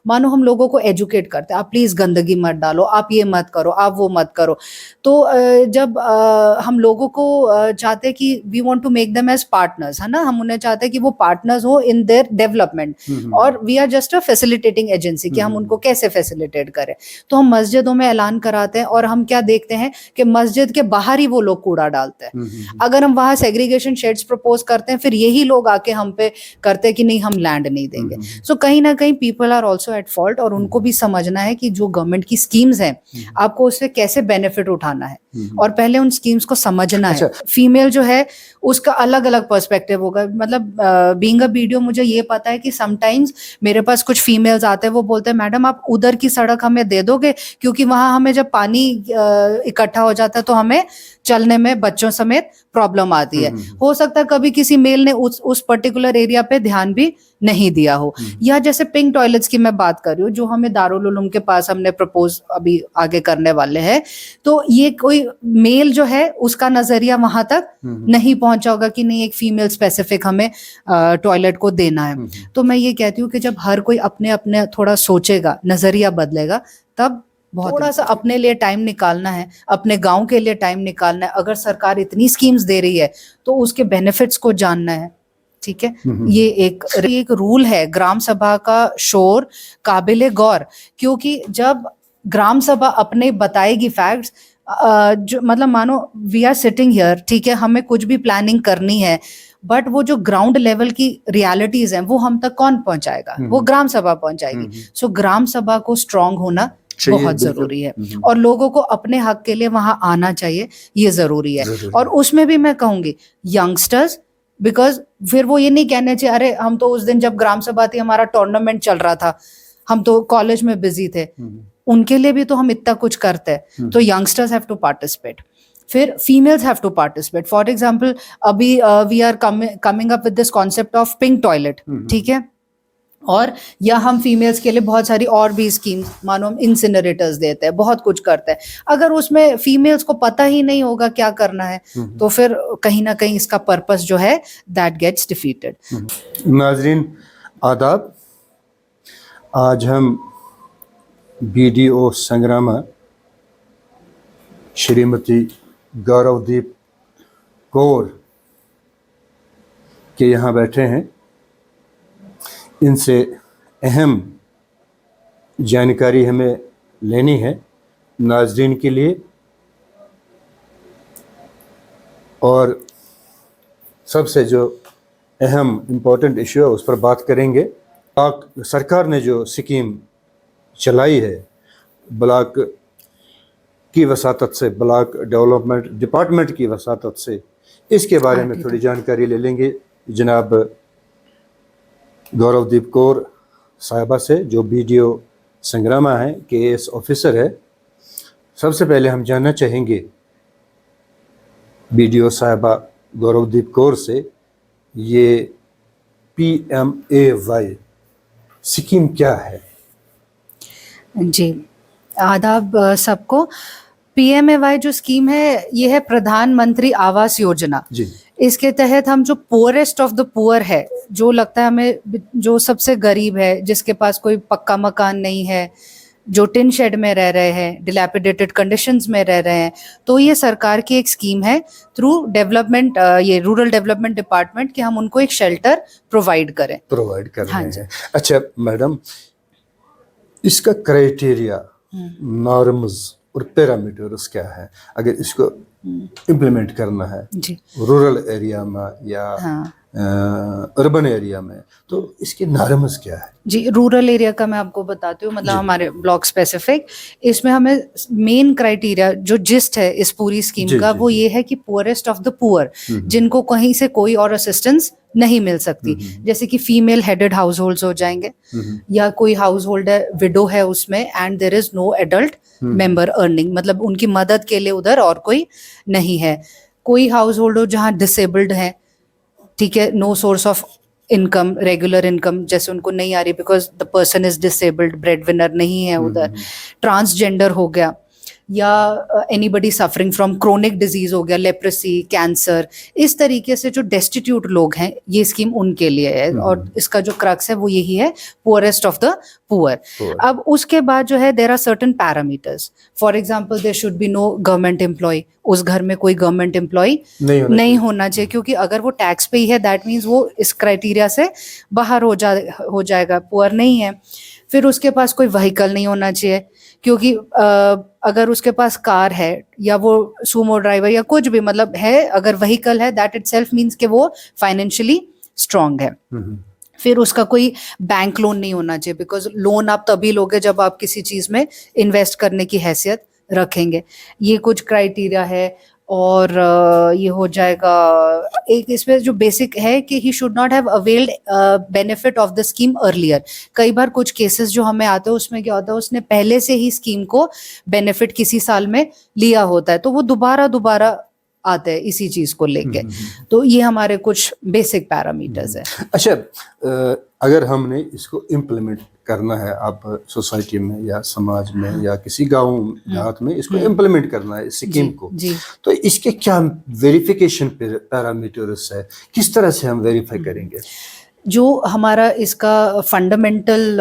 मानो हम लोगों को एजुकेट करते हैं, आप प्लीज गंदगी मत डालो, आप ये मत करो, आप वो मत करो। तो जब हम लोगों को चाहते हैं कि we want to make them as partners, है ना, हम उन्हें चाहते हैं कि वो पार्टनर्स हो इन देयर डेवलपमेंट, और we are just a facilitating agency कि हम उनको कैसे फैसिलिटेट करें। तो हम मस्जिदों में ऐलान कराते हैं और हम क्या देखते हैं कि मस्जिद के बाहर ही वो लोग कूड़ा डालते हैं। अगर हम वहां सेग्रीगेशन शेड्स प्रपोज करते हैं, फिर यही लोग आके हम पे करते हैं कि नहीं हम लैंड नहीं देंगे। सो कहीं ना कहीं people are also at fault, और उनको भी समझना है कि जो गवर्नमेंट की स्कीम्स हैं आपको उससे कैसे बेनिफिट उठाना है, और पहले उन स्कीम्स को समझना है। फीमेल जो है उसका अलग अलग पर्सपेक्टिव होगा। मतलब बीइंग अ वीडियो मुझे ये पता है कि समटाइम्स मेरे पास कुछ फीमेल्स आते हैं, वो बोलते हैं मैडम आप उधर की सड़क हमें दे दोगे, क्योंकि वहां हमें जब पानी इकट्ठा हो जाता है तो हमें चलने में बच्चों समेत प्रॉब्लम आती है। हो सकता है कभी किसी मेल ने उस पर्टिकुलर एरिया पे ध्यान भी नहीं दिया हो। या जैसे पिंक टॉयलेट्स की मैं बात कर रही हूँ, जो हमें दारुल उलूम के पास हमने प्रपोज अभी आगे करने वाले हैं, तो ये कोई मेल जो है उसका नजरिया वहां तक नहीं पहुंचा होगा कि नहीं एक फीमेल स्पेसिफिक हमें टॉयलेट को देना है। तो मैं ये कहती हूँ कि जब हर कोई अपने अपने थोड़ा सोचेगा, नजरिया बदलेगा, तब थोड़ा सा अपने लिए टाइम निकालना है, अपने गांव के लिए टाइम निकालना है। अगर सरकार इतनी स्कीम्स दे रही है तो उसके बेनिफिट्स को जानना है, ठीक है। ये एक रूल है, ग्राम सभा का शोर काबिले गौर, क्योंकि जब ग्राम सभा अपने बताएगी फैक्ट्स, जो मतलब मानो वी आर सिटिंग हियर, ठीक है, हमें कुछ भी प्लानिंग करनी है, बट वो जो ग्राउंड लेवल की रियलिटीज हैं वो हम तक कौन पहुंचाएगा, वो ग्राम सभा पहुंचाएगी। सो ग्राम सभा को स्ट्रांग होना बहुत जरूरी है, और लोगों को अपने हक के लिए वहां आना चाहिए, ये जरूरी है। और उसमें भी मैं कहूंगी यंगस्टर्स, बिकॉज फिर वो ये नहीं कहने चाहिए अरे हम तो उस दिन जब ग्राम सभा थी हमारा टूर्नामेंट चल रहा था, हम तो कॉलेज में बिजी थे। उनके लिए भी तो हम इतना कुछ करते हैं। तो यंगस्टर्स हैव टू पार्टिसिपेट, फिर females have to participate. For example अभी we are coming up with this concept of pink toilet, ठीक है, और या हम फीमेल्स के लिए बहुत सारी और भी स्कीम्स, मानो हम इंसिनरेटर्स देते हैं, बहुत कुछ करते हैं। अगर उसमें फीमेल्स को पता ही नहीं होगा क्या करना है, तो फिर कहीं ना कहीं इसका पर्पस जो है दैट गेट्स डिफीटेड। नाजरीन आदाब, आज हम BDO संग्रामा श्रीमती गौरवदीप कौर के यहाँ बैठे हैं। इनसे अहम जानकारी हमें लेनी है नाजरीन के लिए, और सबसे जो अहम इम्पोर्टेंट इशू है उस पर बात करेंगे। सरकार ने जो स्कीम चलाई है ब्लॉक की वसातत से, ब्लॉक डेवलपमेंट डिपार्टमेंट की वसातत से, इसके बारे में थोड़ी जानकारी ले लेंगे जनाब गौरवदीप कौर साहिबा से, जो BDO संग्रामा है, KS ऑफिसर है। सबसे पहले हम जानना चाहेंगे BDO साहिबा गौरवदीप कौर से, ये PMAY स्कीम क्या है? जी आदाब सबको। PMAY जो स्कीम है ये है प्रधानमंत्री आवास योजना जी। इसके तहत हम जो पुअरेस्ट ऑफ द पुअर है, जो लगता है हमें, जो सबसे गरीब है, जिसके पास कोई पक्का मकान नहीं है, जो टिन शेड में रह रहे हैं, डिलैपिडेटेड कंडीशंस में रह रहे हैं, तो ये सरकार की एक स्कीम है थ्रू डेवलपमेंट, ये रूरल डेवलपमेंट डिपार्टमेंट, कि हम उनको एक शेल्टर प्रोवाइड करें। हाँ जी। अच्छा मैडम, इसका क्राइटेरिया, नॉर्म्स और पैरामीटर्स क्या है अगर इसको इम्प्लीमेंट करना है रूरल एरिया में या अर्बन एरिया में, तो इसके नॉर्म्स क्या है? जी, रूरल एरिया का मैं आपको बताती हूँ, मतलब हमारे ब्लॉक स्पेसिफिक, इसमें हमें मेन क्राइटेरिया जो जिस्ट है इस पूरी स्कीम का, वो ये है कि पुअरेस्ट ऑफ द पुअर, जिनको कहीं से कोई और असिस्टेंस नहीं मिल सकती, जैसे कि फीमेल हेडेड हाउस होल्ड्स हो जाएंगे, या कोई हाउस होल्ड है विडो है उसमें and there is no adult member earning, मतलब उनकी मदद के लिए उधर और कोई नहीं है। कोई हाउस होल्ड हो जहाँ डिसेबल्ड है, ठीक है, no source of income, regular income जैसे उनको नहीं आ रही because the person is disabled, bread winner नहीं है उधर। ट्रांसजेंडर हो गया, या anybody suffering from chronic disease हो गया, लेप्रेसी, कैंसर, इस तरीके से जो डेस्टिट्यूट लोग हैं, ये स्कीम उनके लिए है। और इसका जो क्रक्स है वो यही है, पुअरेस्ट ऑफ द पुअर। अब उसके बाद जो है there are certain parameters. For example there should be no government employ, उस घर में कोई गवर्नमेंट एम्प्लॉय नहीं होना चाहिए, क्योंकि अगर वो टैक्स पे ही है दैट मीन्स वो इस क्राइटेरिया से बाहर हो जाएगा, पुअर नहीं है। फिर उसके पास कोई व्हीकल नहीं होना चाहिए, क्योंकि अगर उसके पास कार है या वो सुमो ड्राइवर या कुछ भी मतलब है, अगर व्हीकल है दैट इटसेल्फ मीन्स कि वो फाइनेंशियली स्ट्रांग है। फिर उसका कोई बैंक लोन नहीं होना चाहिए, बिकॉज लोन आप तभी लोगे जब आप किसी चीज में इन्वेस्ट करने की हैसियत रखेंगे। ये कुछ क्राइटेरिया है। और ये हो जाएगा एक इसमें जो बेसिक है कि he should not have availed benefit of the scheme earlier. कई बार कुछ केसेस जो हमें आते हैं उसमें क्या होता है, उसने पहले से ही स्कीम को बेनिफिट किसी साल में लिया होता है, तो वो दोबारा आते हैं इसी चीज को लेके। तो ये हमारे कुछ बेसिक पैरामीटर्स है। अच्छा, अगर हमने इसको इम्प्लीमेंट करना है, आप सोसाइटी में या समाज में या किसी गांव देहात में इसको इम्प्लीमेंट करना है इस स्कीम को, तो इसके क्या वेरिफिकेशन पैरामीटर्स है, किस तरह से हम वेरीफाई करेंगे? जो हमारा इसका फंडामेंटल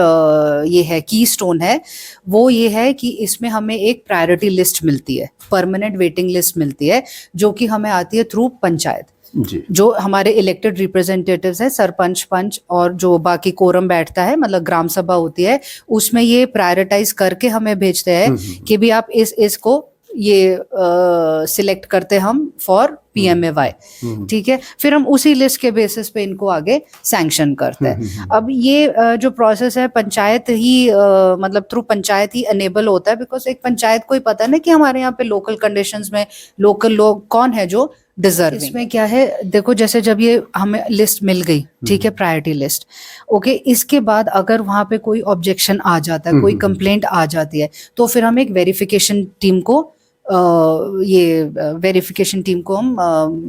ये है, की स्टोन है, वो ये है कि इसमें हमें एक प्रायोरिटी लिस्ट मिलती है, परमानेंट वेटिंग लिस्ट मिलती है, जो कि हमें आती है थ्रू पंचायत जी। जो हमारे इलेक्टेड रिप्रेजेंटेटिव्स हैं, सरपंच, पंच और जो बाकी कोरम बैठता है, मतलब ग्राम सभा होती है, उसमें ये प्रायोरिटाइज करके हमें भेजते हैं कि भी आप इसको ये सिलेक्ट करते हम फॉर PMAY, ठीक है। फिर हम उसी लिस्ट के बेसिस पे इनको आगे सैंक्शन करते हैं। अब ये जो प्रोसेस है पंचायत ही मतलब थ्रू पंचायत ही अनेबल होता है, बिकॉज एक पंचायत को ही पता है ना कि हमारे यहाँ पे लोकल कंडीशंस में लोकल लोग कौन है जो डिजर्विंग। इसमें क्या है, देखो जैसे जब ये हमें लिस्ट मिल गई, ठीक है, प्रायोरिटी लिस्ट, ओके, इसके बाद अगर वहां पे कोई ऑब्जेक्शन आ जाता है, कोई कंप्लेंट आ जाती है, तो फिर हम एक वेरिफिकेशन टीम को ये वेरिफिकेशन टीम को हम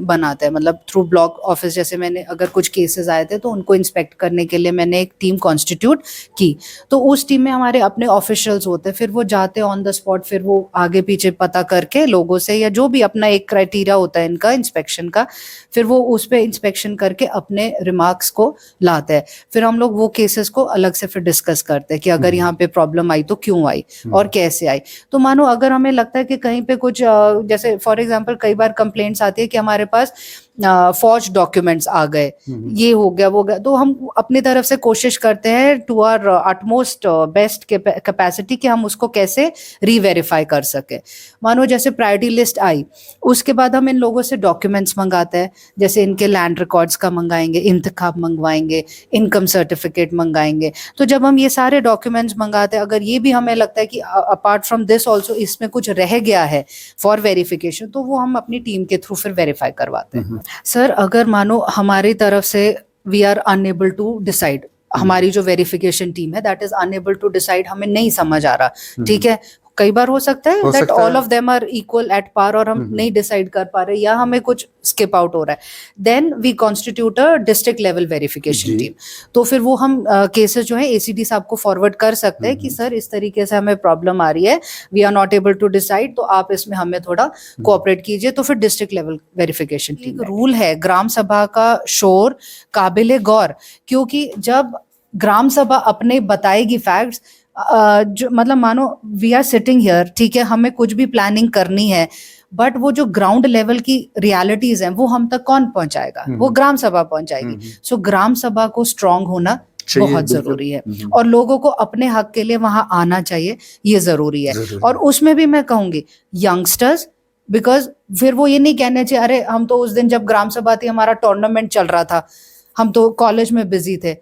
बनाते हैं, मतलब थ्रू ब्लॉक ऑफिस। जैसे मैंने अगर कुछ केसेस आए थे तो उनको इंस्पेक्ट करने के लिए मैंने एक टीम कॉन्स्टिट्यूट की, तो उस टीम में हमारे अपने ऑफिशियल्स होते हैं, फिर वो जाते हैं ऑन द स्पॉट, फिर वो आगे पीछे पता करके लोगों से, या जो भी अपना एक क्राइटेरिया होता है इनका इंस्पेक्शन का, फिर वो उस पर इंस्पेक्शन करके अपने रिमार्क्स को लाते हैं। फिर हम लोग वो केसेस को अलग से फिर डिस्कस करते हैं कि अगर यहाँ पे प्रॉब्लम आई तो क्यों आई और कैसे आई। तो मानो अगर हमें लगता है कि कहीं पे कुछ जैसे फॉर एग्जांपल कई बार कंप्लेंट्स आती है कि हमारे पास फॉर्ज डॉक्यूमेंट्स आ गए, ये हो गया वो गया, तो हम अपनी तरफ से कोशिश करते हैं to our utmost best capacity कि हम उसको कैसे रीवेरीफाई कर सके। मानो जैसे प्रायोरिटी लिस्ट आई, उसके बाद हम इन लोगों से डॉक्यूमेंट्स मंगाते हैं, जैसे इनके लैंड रिकॉर्ड्स का मंगाएंगे, इंतखाब मंगवाएंगे, इनकम सर्टिफिकेट मंगाएंगे। तो जब हम ये सारे डॉक्यूमेंट्स मंगाते हैं, अगर ये भी हमें लगता है कि अपार्ट फ्रॉम दिस ऑल्सो इसमें कुछ रह गया है फॉर वेरिफिकेशन, तो वो हम अपनी टीम के थ्रू फिर वेरीफाई करवाते हैं। सर अगर मानो हमारी तरफ से we are unable to decide, हमारी जो वेरिफिकेशन टीम है that is unable to decide, हमें नहीं समझ आ रहा, ठीक है, कई बार हो सकता है that all of them are equal at par और हम नहीं डिसाइड कर पा रहे या हमें कुछ स्किप आउट हो रहा है, then we constitute a district level verification team. तो फिर वो हम केसेस जो है ACD साहब को फॉरवर्ड कर सकते हैं कि सर इस तरीके से हमें प्रॉब्लम आ रही है, we are not able to decide, तो आप इसमें हमें थोड़ा कोऑपरेट कीजिए। तो फिर district level verification team. Rule है ग्राम सभा का शोर काबिले गौर, क्योंकि जब ग्राम सभा अपने बताएगी फैक्ट्स, जो मतलब मानो वी आर सिटिंग हियर, ठीक है, हमें कुछ भी प्लानिंग करनी है, बट वो जो ग्राउंड लेवल की रियलिटीज हैं वो हम तक कौन पहुंचाएगा, वो ग्राम सभा पहुंचाएगी। सो ग्राम सभा को स्ट्रांग होना बहुत जरूरी है, और लोगों को अपने हक के लिए वहां आना चाहिए, ये जरूरी है। और उसमें भी मैं कहूंगी यंगस्टर्स, बिकॉज फिर वो ये नहीं कहने चाहिए अरे हम तो उस दिन जब ग्राम सभा थी हमारा टूर्नामेंट चल रहा था, हम तो कॉलेज में बिजी थे,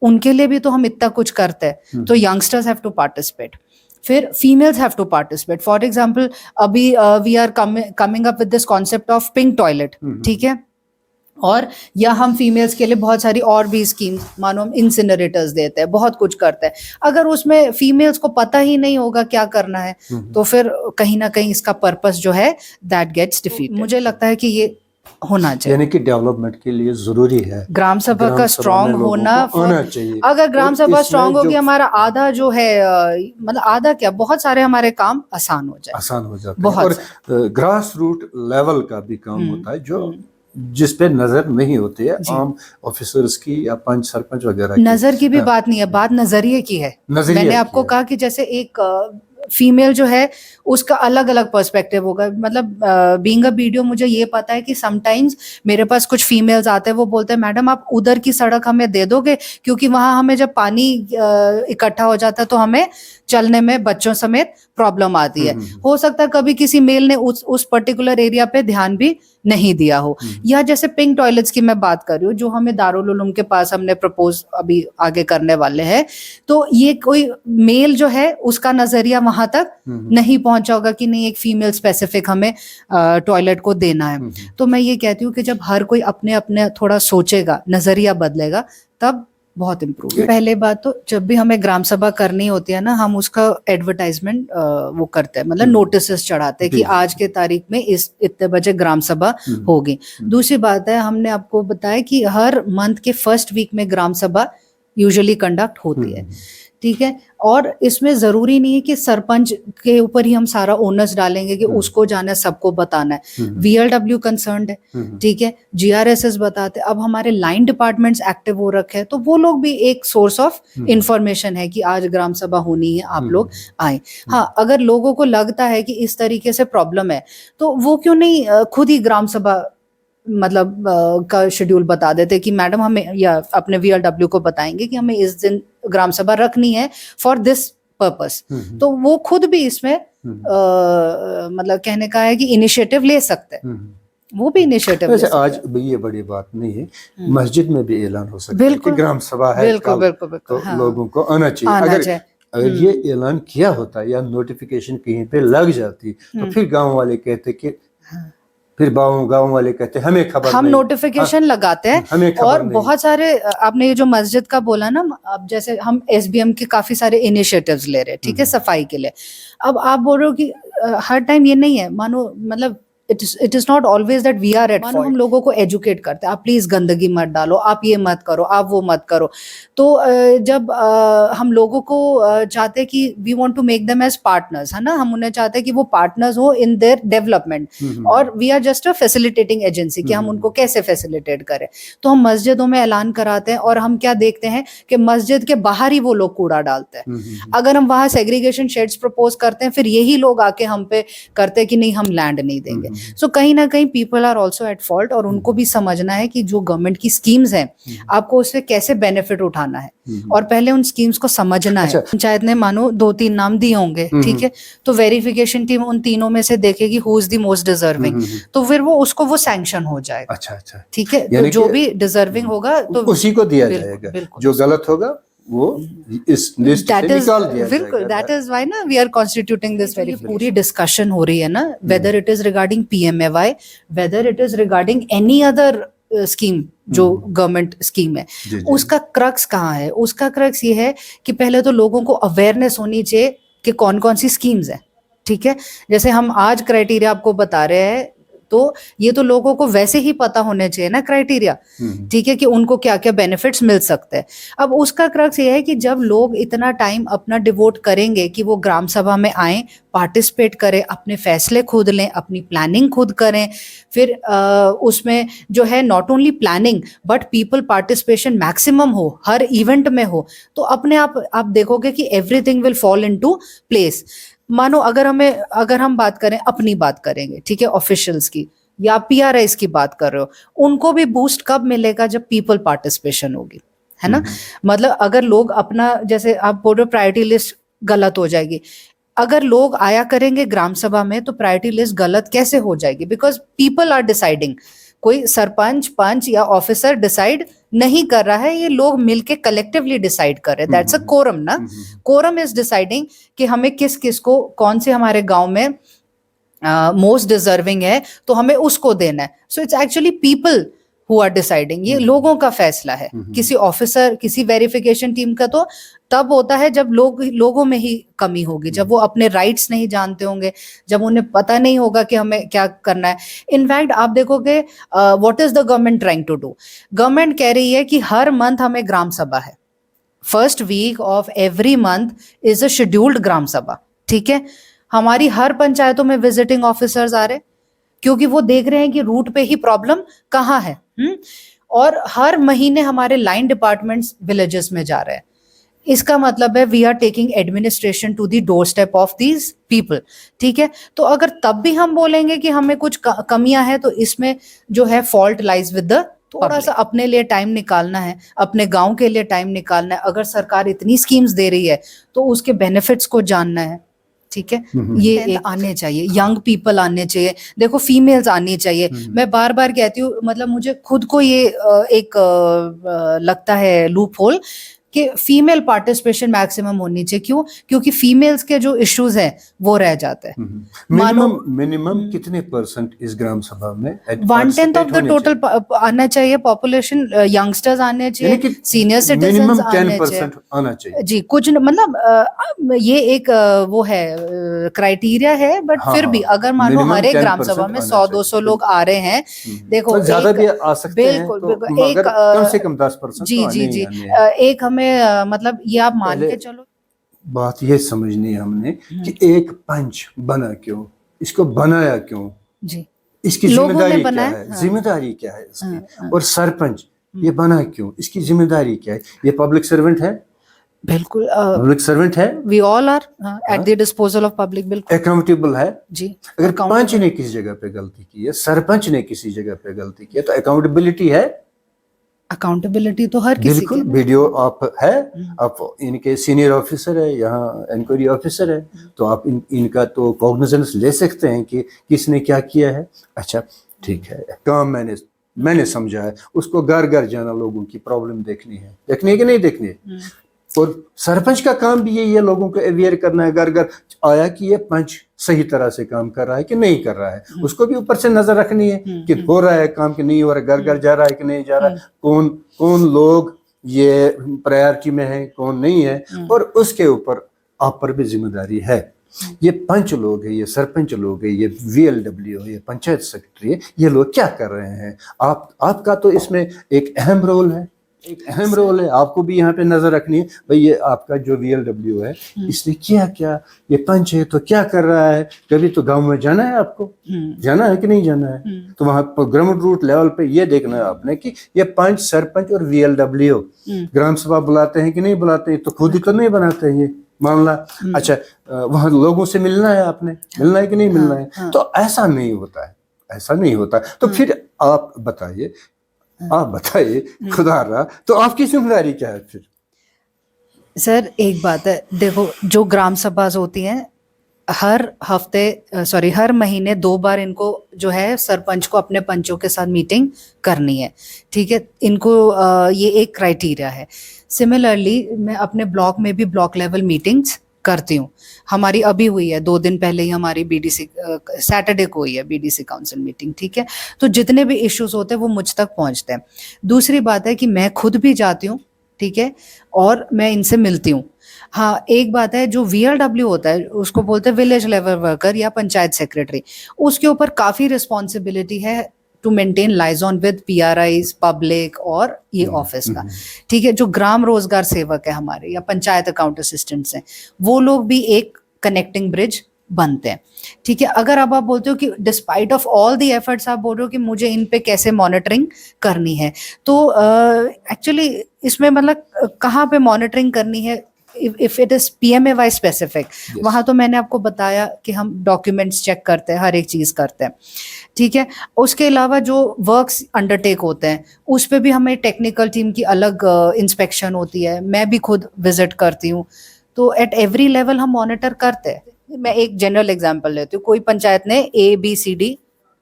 उनके लिए भी तो हम इतना कुछ करते हैं। तो यंगस्टर्स हैव टू पार्टिसिपेट, फिर females have to participate. For example अभी we are coming up with this concept of pink toilet, ठीक है, और या हम फीमेल्स के लिए बहुत सारी और भी स्कीम्स, मानो हम इंसिनरेटर्स देते हैं, बहुत कुछ करते हैं। अगर उसमें फीमेल्स को पता ही नहीं होगा क्या करना है, तो फिर कहीं ना कहीं इसका पर्पस जो है दैट गेट्स डिफीटेड। मुझे लगता है कि ये होना चाहिए। यानी कि डेवलपमेंट के लिए जरूरी है ग्राम सभा का स्ट्रांग होना आना चाहिए। अगर ग्राम और सभा इसमें स्ट्रांग होगी, जो हमारा आधा जो है मतलब आधा क्या, बहुत सारे हमारे काम आसान हो जाए, आसान हो जाता है। बहुत और ग्रास रूट लेवल का भी काम होता है जो जिस पे नजर नहीं होती है आम ऑफिसर्स की या पंच सरपंच वगैरह की। नजर की भी बात नहीं है, बात नजरिए की है। नजरिए मैंने की आपको है। कहा कि जैसे एक फीमेल जो है उसका अलग अलग पर्सपेक्टिव होगा। मतलब बीइंग अ वीडियो मुझे ये पता है कि समटाइम्स मेरे पास कुछ फीमेल्स आते हैं, वो बोलते हैं मैडम आप उधर की सड़क हमें दे दोगे, क्योंकि वहां हमें जब पानी इकट्ठा हो जाता है तो हमें चलने में बच्चों समेत प्रॉब्लम आती है। हो सकता है कभी किसी मेल ने उस पर्टिकुलर एरिया पे ध्यान भी नहीं दिया हो। या जैसे पिंक टॉयलेट्स की मैं बात कर रही हूँ, जो हमें दारुल उलूम के पास हमने प्रपोज अभी आगे करने वाले हैं, तो ये कोई मेल जो है उसका नजरिया वहां तक नहीं पहुंचा होगा कि नहीं एक फीमेल स्पेसिफिक हमें टॉयलेट को देना है। तो मैं ये कहती हूँ कि जब हर कोई अपने अपने थोड़ा सोचेगा, नजरिया बदलेगा, तब बहुत इम्प्रूव। पहले बात तो जब भी हमें ग्राम सभा करनी होती है ना, हम उसका एडवर्टाइजमेंट वो करते हैं, मतलब नोटिस चढ़ाते हैं कि आज के तारीख में इस इतने बजे ग्राम सभा होगी। दूसरी बात है, हमने आपको बताया कि हर मंथ के फर्स्ट वीक में ग्राम सभा यूजुअली कंडक्ट होती है, ठीक है। और इसमें जरूरी नहीं है कि सरपंच के ऊपर ही हम सारा ओनर्स डालेंगे कि उसको जाना है, सबको बताना है। VLW कंसर्न्ड है, ठीक है, GRSS बताते। अब हमारे लाइन डिपार्टमेंट्स एक्टिव हो रखे हैं, तो वो लोग भी एक सोर्स ऑफ इंफॉर्मेशन है कि आज ग्राम सभा होनी है, आप लोग आए। हाँ, अगर लोगों को लगता है कि इस तरीके से प्रॉब्लम है, तो वो क्यों नहीं खुद ही ग्राम सभा मतलब का शेड्यूल बता देते कि मैडम हमें, या अपने VLW को बताएंगे कि हमें इस दिन ग्राम सभा रखनी है फॉर दिस पर्पस। तो वो खुद भी इसमें मतलब कहने का है कि इनिशिएटिव ले सकते हैं, वो भी इनिशिएटिव ले सकते हैं। आज ये बड़ी बात नहीं है, मस्जिद में भी ऐलान हो सकता है कि ग्राम सभा है, बिल्कुल बिल्कुल बिल्कुल, तो लोगों को आना चाहिए। अगर ये ऐलान किया होता या नोटिफिकेशन कहीं पे लग जाती, तो फिर गांव वाले कहते कि फिर गांव वाले कहते हमें खबर हम नहीं, नोटिफिकेशन लगाते हैं। हमें खबर और नहीं। बहुत सारे आपने ये जो मस्जिद का बोला ना, अब जैसे हम SBM के काफी सारे इनिशिएटिव्स ले रहे हैं, ठीक है, सफाई के लिए। अब आप बोल रहे हो कि हर टाइम ये नहीं है, मानो मतलब it is not always that we are at fault. हम लोगों को एजुकेट करते हैं, आप प्लीज गंदगी मत डालो, आप ये मत करो, आप वो मत करो। तो जब हम लोगों को चाहते हैं कि we want to make them as partners, है ना, हम उन्हें चाहते हैं कि वो पार्टनर्स हो इन देयर डेवलपमेंट, और we are just a facilitating agency कि हम उनको कैसे फैसिलिटेट करें। तो हम मस्जिदों में ऐलान कराते हैं, और हम क्या देखते हैं कि मस्जिद के बाहर ही वो लोग कूड़ा डालते हैं। अगर हम वहां सेग्रीगेशन शेड्स प्रपोज करते हैं, फिर यही लोग आके हम पे करते हैं कि नहीं हम लैंड नहीं देंगे। सो कहीं ना कहीं people are also at fault, और उनको भी समझना है कि जो गवर्नमेंट की स्कीम्स हैं, आपको उससे कैसे बेनिफिट उठाना है, और पहले उन स्कीम्स को समझना है। पंचायत ने मानो 2-3 नाम दिए होंगे, ठीक है, तो वेरिफिकेशन टीम उन तीनों में से देखेगी who is the most deserving, तो फिर वो उसको वो सैंक्शन हो जाएगा। अच्छा, ठीक है, तो जो भी डिजर्विंग होगा तो उसी को दिया जाएगा, जो गलत होगा वो इस लिस्ट से निकाल दिया जाएगा। That is why ना we are constituting this very पूरी डिस्कशन हो रही है ना, whether it is regarding PMAY, whether it is regarding any other scheme जो गवर्नमेंट स्कीम है, उसका क्रक्स कहाँ है? उसका क्रक्स ये है कि पहले तो लोगों को अवेयरनेस होनी चाहिए कि कौन कौन सी स्कीम्स है, ठीक है। जैसे हम आज क्राइटेरिया आपको बता रहे हैं, तो ये तो लोगों को वैसे ही पता होने चाहिए ना क्राइटेरिया, ठीक है, कि उनको क्या क्या बेनिफिट्स मिल सकते हैं। अब उसका क्रक्स ये है कि जब लोग इतना टाइम अपना डिवोट करेंगे कि वो ग्राम सभा में आए, पार्टिसिपेट करें, अपने फैसले खुद लें, अपनी प्लानिंग खुद करें, फिर उसमें जो है not only planning but people participation maximum हो, हर इवेंट में हो, तो अपने आप देखोगे कि everything will fall into place. मानो अगर हम बात करें, अपनी बात करेंगे, ठीक है, ऑफिशियल्स की या PRIs की बात कर रहे हो, उनको भी बूस्ट कब मिलेगा? जब पीपल पार्टिसिपेशन होगी, है ना। मतलब अगर लोग अपना, जैसे आप बोल रहे हो प्रायोरिटी लिस्ट गलत हो जाएगी, अगर लोग आया करेंगे ग्राम सभा में तो प्रायोरिटी लिस्ट गलत कैसे हो जाएगी? Because people are deciding. कोई सरपंच, पंच या ऑफिसर डिसाइड नहीं कर रहा है, ये लोग मिलके कलेक्टिवली डिसाइड कर रहे हैं। दैट्स अ कोरम ना, कोरम इज डिसाइडिंग कि हमें किस किस को, कौन से हमारे गांव में मोस्ट डिजर्विंग है तो हमें उसको देना है। So it's actually people who are deciding, ये लोगों का फैसला है। किसी ऑफिसर, किसी वेरिफिकेशन टीम का तो तब होता है जब लोगों में ही कमी होगी, जब वो अपने राइट्स नहीं जानते होंगे, जब उन्हें पता नहीं होगा कि हमें क्या करना है। इनफैक्ट आप देखोगे what is the government trying to do, government कह रही है कि हर मंथ हमें ग्राम सभा है, first week of every month is a scheduled gram sabha, ठीक है। हमारी हर पंचायतों में विजिटिंग ऑफिसर्स आ रहे, क्योंकि वो देख रहे हैं कि रूट पे ही प्रॉब्लम कहाँ है। और हर महीने हमारे लाइन डिपार्टमेंट्स विलेजेस में जा रहे हैं। इसका मतलब है we are taking administration to the door step of these people, ठीक है। तो अगर तब भी हम बोलेंगे कि हमें कुछ कमियां हैं, तो इसमें जो है फॉल्ट लाइज विद द, थोड़ा सा अपने लिए टाइम निकालना है, अपने गांव के लिए टाइम निकालना है। अगर सरकार इतनी स्कीम्स दे रही है तो उसके बेनिफिट्स को जानना है, ठीक है। ये एक आने चाहिए, यंग पीपल आने चाहिए, देखो फीमेल्स आनी चाहिए। मैं बार बार कहती हूँ, मतलब मुझे खुद को ये एक लगता है लूप होल कि फीमेल पार्टिसिपेशन मैक्सिमम होनी चाहिए। क्यों? क्योंकि फीमेल्स के जो इश्यूज हैं वो रह जाते हैं। मिनिमम कितने परसेंट इस ग्राम सभा में 1/10 ऑफ द टोटल आना चाहिए पॉपुलेशन, यंगस्टर्स आने चाहिए, सीनियर सिटीजन्स आने चाहिए, आना चाहिए जी। कुछ मतलब ये एक वो है क्राइटेरिया है, बट फिर भी अगर मान लो हर एक ग्राम सभा में 100-200 लोग आ रहे हैं, देखो ज्यादा भी आ सकते हैं, बिल्कुल एक कम से कम 10%। जी जी जी, एक हमें मतलब ये आप मान के चलो, बात ये समझनी है हमने कि एक पंच बना क्यों, इसको बनाया क्यों जी, इसकी जिम्मेदारी क्या है, जिम्मेदारी क्या है इसकी, और सरपंच ये बना क्यों, इसकी जिम्मेदारी क्या है। ये पब्लिक सर्वेंट है, बिल्कुल पब्लिक सर्वेंट है, we all are at the disposal of public, बिल्कुल अकाउंटेबल है जी। अगर पंच ने किसी जगह पे गलती की है, सरपंच ने किसी जगह पे गलती की है, तो अकाउंटेबिलिटी है। अकाउंटेबिलिटी तो हर किसी की, वीडियो आप है, आप इनके सीनियर ऑफिसर है, यहाँ इंक्वायरी ऑफिसर है, तो आप इनका तो कॉग्निजेंस ले सकते हैं कि किसने क्या किया है। अच्छा ठीक है, काम मैंने समझा है, उसको घर घर जाना, लोगों की प्रॉब्लम देखनी है कि नहीं देखनी है। और सरपंच का काम भी यही है, लोगों को अवेयर करना है, घर घर आया कि ये पंच सही तरह से काम कर रहा है कि नहीं कर रहा है, उसको भी ऊपर से नजर रखनी है कि हो रहा है काम कि नहीं हो रहा है, घर घर जा रहा है कि नहीं जा रहा है, कौन लोग ये प्रायोरिटी में है, कौन नहीं है, और उसके ऊपर आप पर भी जिम्मेदारी है। ये पंच लोग है, ये सरपंच लोग है, ये VLW है, ये पंचायत सेक्रेटरी है, ये लोग क्या कर रहे हैं। आपका तो इसमें एक अहम रोल है, आपको भी यहाँ पे नजर रखनी है। भाई ये आपका जो VLW है, इसने किया क्या, ये पंच है तो क्या कर रहा है। कभी तो गांव में जाना है, आपको जाना है कि नहीं जाना है, तो वहां पर ग्राउंड रूट लेवल पे ये देखना है आपने कि ये पंच, सरपंच और VLW ग्राम सभा बुलाते हैं कि नहीं बुलाते हैं, तो खुद ही तो नहीं बनाते हैं ये मामला। अच्छा वहां लोगों से मिलना है, आपने मिलना है कि नहीं मिलना है, तो ऐसा नहीं होता है, ऐसा नहीं होता। तो फिर आप बताइए खुदा रहा, तो आपकी जिम्मेदारी क्या है फिर? सर एक बात है, देखो जो ग्राम सभा होती हैं, हर महीने 2 बार इनको जो है सरपंच को अपने पंचों के साथ मीटिंग करनी है, ठीक है। इनको ये एक क्राइटेरिया है। सिमिलरली मैं अपने ब्लॉक में भी ब्लॉक लेवल मीटिंग्स करती हूँ। हमारी अभी हुई है 2 दिन पहले ही, हमारी BDC सैटरडे को हुई है BDC काउंसिल मीटिंग, ठीक है। तो जितने भी इश्यूज होते हैं वो मुझ तक पहुंचते हैं। दूसरी बात है कि मैं खुद भी जाती हूँ, ठीक है, और मैं इनसे मिलती हूँ। हाँ एक बात है, जो VLW होता है उसको बोलते हैं विलेज लेवल वर्कर या पंचायत सेक्रेटरी, उसके ऊपर काफी रिस्पॉन्सिबिलिटी है to maintain liaison with PRIs, public और ये ऑफिस का, ठीक है। जो ग्राम रोजगार सेवक है हमारे या पंचायत अकाउंट असिस्टेंट्स हैं, वो लोग भी एक कनेक्टिंग ब्रिज बनते हैं, ठीक है। अगर अब आप बोलते हो कि despite of all the efforts, आप बोल रहे हो कि मुझे इन पे कैसे मॉनिटरिंग करनी है, तो एक्चुअली इसमें मतलब कहाँ पे मॉनिटरिंग करनी है, if it is PMAY specific, वहां तो मैंने आपको बताया कि हम डॉक्यूमेंट्स चेक करते हैं, हर एक चीज करते हैं, ठीक है। उसके अलावा जो वर्क्स अंडरटेक होते हैं उस पे भी हमें टेक्निकल टीम की अलग इंस्पेक्शन होती है, मैं भी खुद विजिट करती हूँ। तो एट एवरी लेवल हम मॉनिटर करते हैं। मैं एक जनरल एग्जांपल लेती हूँ, कोई पंचायत ने ABCD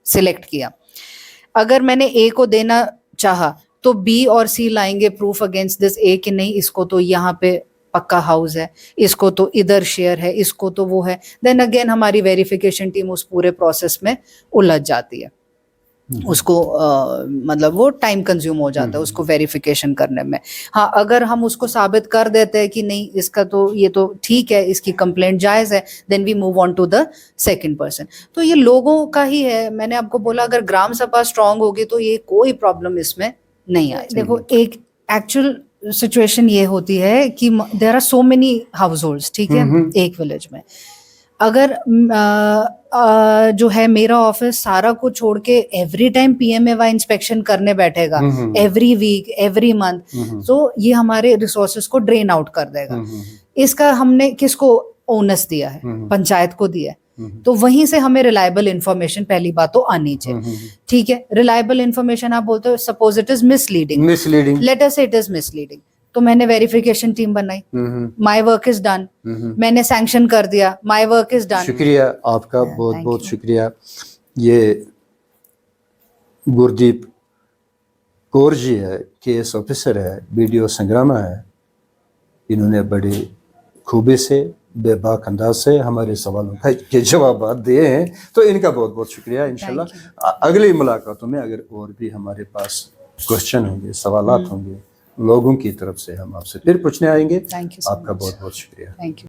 सिलेक्ट किया, अगर मैंने A को देना चाहा तो B और C लाएंगे प्रूफ अगेंस्ट दिस A कि नहीं, इसको तो यहाँ पे पक्का हाउस है, इसको तो इधर शेयर है, इसको तो वो है। देन अगेन हमारी वेरिफिकेशन टीम उस पूरे प्रोसेस में उलझ जाती है। उसको मतलब वो टाइम कंज्यूम हो जाता है उसको वेरिफिकेशन करने में। हाँ, अगर हम उसको साबित कर देते हैं कि नहीं इसका तो ये तो ठीक है, इसकी कंप्लेंट जायज है, then we move on to the second person. तो ये लोगों का ही है। मैंने आपको बोला अगर ग्राम सभा स्ट्रांग होगी तो ये कोई प्रॉब्लम इसमें नहीं आए। देखो, एक एक्चुअल सिचुएशन ये होती है कि there are so many households, ठीक है, एक विलेज में। अगर जो है मेरा ऑफिस सारा कुछ छोड़ के एवरी टाइम PMAY इंस्पेक्शन करने बैठेगा, एवरी वीक, एवरी मंथ, तो ये हमारे रिसोर्सेज को ड्रेन आउट कर देगा। इसका हमने किसको ओनस दिया है? पंचायत को दिया है। तो वहीं से हमें रिलायबल इंफॉर्मेशन पहली बात तो आनी चाहिए, ठीक है। रिलायबल इंफॉर्मेशन आप बोलते हो, suppose it is misleading, let us से इट इज मिसलीडिंग, तो मैंने वेरिफिकेशन टीम बनाई, माय वर्क इज डन, मैंने सैंक्शन कर दिया, माय वर्क इज डन। शुक्रिया आपका, बहुत बहुत शुक्रिया। ये गुरदीप कौर जी है, केस ऑफिसर है, BDO संग्रामा है। इन्होंने बड़ी खूबी से, बेबाक अंदाज से हमारे सवालों के जवाब दिए हैं, तो इनका बहुत बहुत शुक्रिया। इंशाल्लाह अगली मुलाकातों में अगर और भी हमारे पास क्वेश्चन होंगे, सवालात होंगे लोगों की तरफ से, हम आपसे फिर पूछने आएंगे। आपका बहुत बहुत शुक्रिया। Thank you.